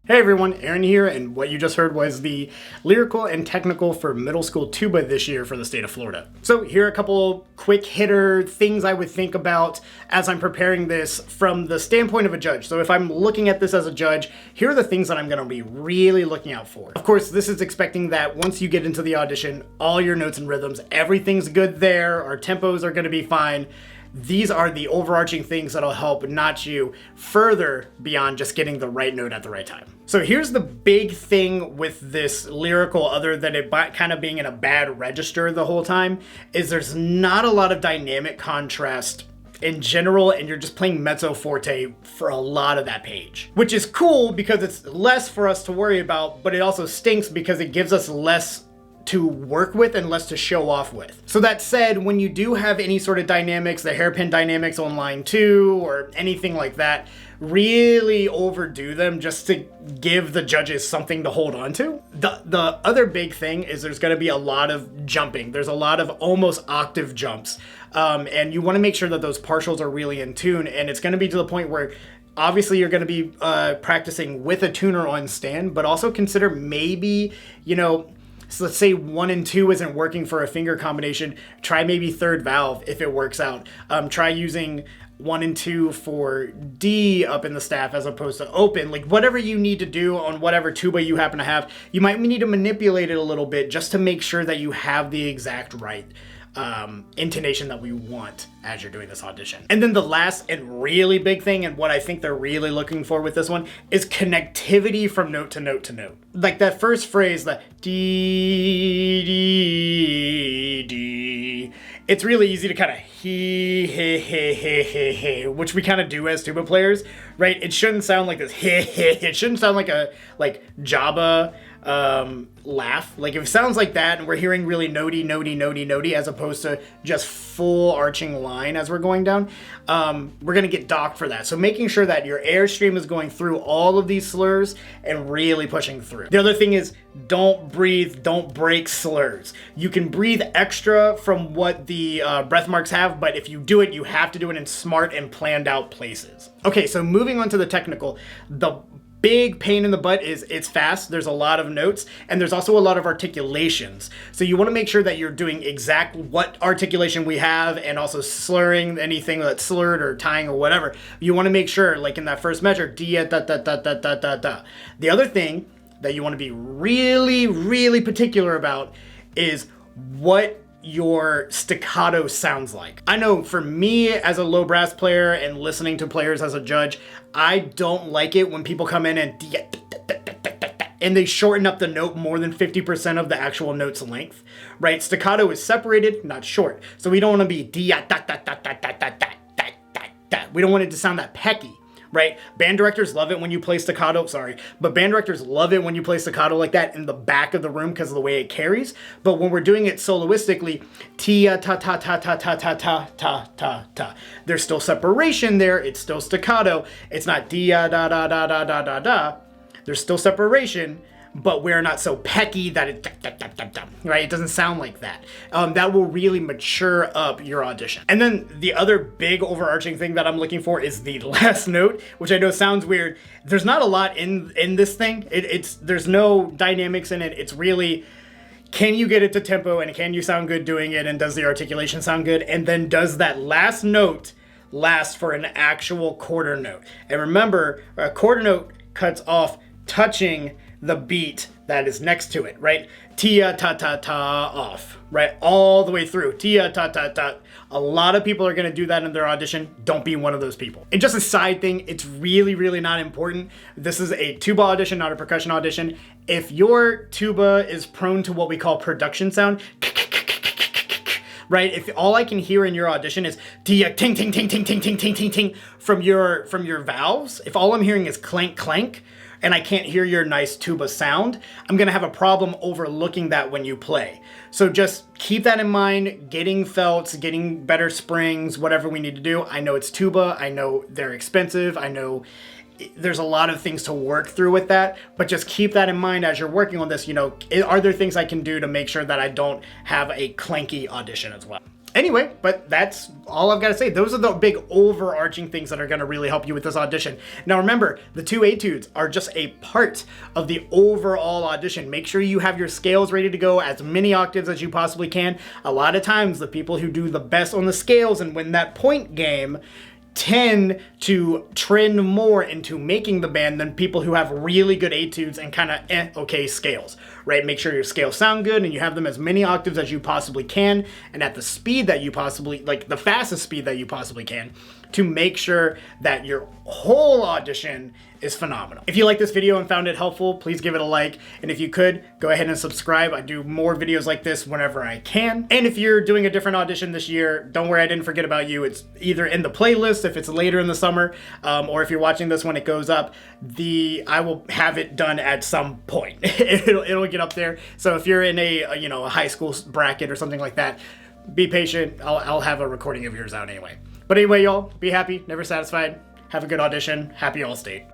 Hey everyone, Aaron here, and what you just heard was the lyrical and technical for middle school tuba this year for the state of Florida. So here are a couple quick hitter things I would think about as I'm preparing this from the standpoint of a judge. So if I'm looking at this as a judge, here are the things that I'm going to be really looking out for. Of course, this is expecting that once you get into the audition, all your notes and rhythms, everything's good there, our tempos are going to be fine. These are the overarching things that'll help notch you further beyond just getting the right note at the right time. So here's the big thing with this lyrical, other than it kind of being in a bad register the whole time, is there's not a lot of dynamic contrast in general, and you're just playing mezzo forte for a lot of that page. Which is cool because it's less for us to worry about, but it also stinks because it gives us less to work with and less to show off with. So that said, when you do have any sort of dynamics, the hairpin dynamics on line 2 or anything like that, really overdo them just to give the judges something to hold on to. The other big thing is there's going to be a lot of jumping. There's a lot of almost octave jumps. And you want to make sure that those partials are really in tune, and it's going to be to the point where obviously you're going to be practicing with a tuner on stand, but also consider maybe, so let's say 1 and 2 isn't working for a finger combination. Try maybe third valve if it works out. Try using 1 and 2 for D up in the staff as opposed to open. Like whatever you need to do on whatever tuba you happen to have, you might need to manipulate it a little bit just to make sure that you have the exact right intonation that we want as you're doing this audition. And then the last and really big thing, and what I think they're really looking for with this one, is connectivity from note to note to note. Like that first phrase, the D, D, D, it's really easy to kind of he, which we kind of do as tuba players, right? It shouldn't sound like this it shouldn't sound like a Jabba laugh. Like if it sounds like that and we're hearing really notey as opposed to just full arching line as we're going down, we're gonna get docked for that. So making sure that your airstream is going through all of these slurs and really pushing through. The other thing is don't breathe, don't break slurs. You can breathe extra from what the breath marks have, but if you do it, you have to do it in smart and planned out places. Okay, so moving on to the technical, the big pain in the butt is it's fast, there's a lot of notes, and there's also a lot of articulations. So you want to make sure that you're doing exact what articulation we have and also slurring anything that's slurred or tying or whatever. You want to make sure, like in that first measure, da da da da da da da da. The other thing that you want to be really, really particular about is what your staccato sounds like. I know for me as a low brass player and listening to players as a judge, I don't like it when people come in and they shorten up the note more than 50% of the actual note's length, right? Staccato is separated, not short. So we don't want to be we don't want it to sound that pecky, right? Band directors love it when you play staccato, but band directors love it when you play staccato like that in the back of the room because of the way it carries. But when we're doing it soloistically, tia ta ta ta ta ta ta ta ta ta ta. There's still separation there. It's still staccato. It's not dia da da da da da da da. There's still separation, but we're not so pecky that it, right? It doesn't sound like that. That will really mature up your audition. And then the other big overarching thing that I'm looking for is the last note, which I know sounds weird. There's not a lot in this thing. There's no dynamics in it. It's really, can you get it to tempo and can you sound good doing it? And does the articulation sound good? And then does that last note last for an actual quarter note? And remember, a quarter note cuts off touching the beat that is next to it, right? Tia ta ta ta off, right? All the way through. Tia ta ta ta. A lot of people are going to do that in their audition. Don't be one of those people. And just a side thing, it's really, really not important. This is a tuba audition, not a percussion audition. If your tuba is prone to what we call production sound, right? If all I can hear in your audition is ting ting ting ting ting ting ting ting ting from your valves, if all I'm hearing is clank clank, and I can't hear your nice tuba sound, I'm gonna have a problem overlooking that when you play. So just keep that in mind, getting felts, getting better springs, whatever we need to do. I know it's tuba, I know they're expensive, I know there's a lot of things to work through with that, but just keep that in mind as you're working on this. You know, are there things I can do to make sure that I don't have a clanky audition as well? Anyway, but that's all I've got to say. Those are the big overarching things that are going to really help you with this audition. Now remember, the 2 etudes are just a part of the overall audition. Make sure you have your scales ready to go, as many octaves as you possibly can. A lot of times, the people who do the best on the scales and win that point game tend to trend more into making the band than people who have really good etudes and kind of okay scales, right? Make sure your scales sound good and you have them as many octaves as you possibly can and at the speed that you possibly, like the fastest speed that you possibly can, to make sure that your whole audition is phenomenal. If you like this video and found it helpful, please give it a like. And if you could, go ahead and subscribe. I do more videos like this whenever I can. And if you're doing a different audition this year, don't worry, I didn't forget about you. It's either in the playlist if it's later in the summer, or if you're watching this when it goes up, I will have it done at some point. It'll get up there. So if you're in a high school bracket or something like that, be patient. I'll have a recording of yours out anyway. But anyway, y'all, be happy, never satisfied. Have a good audition. Happy All-State.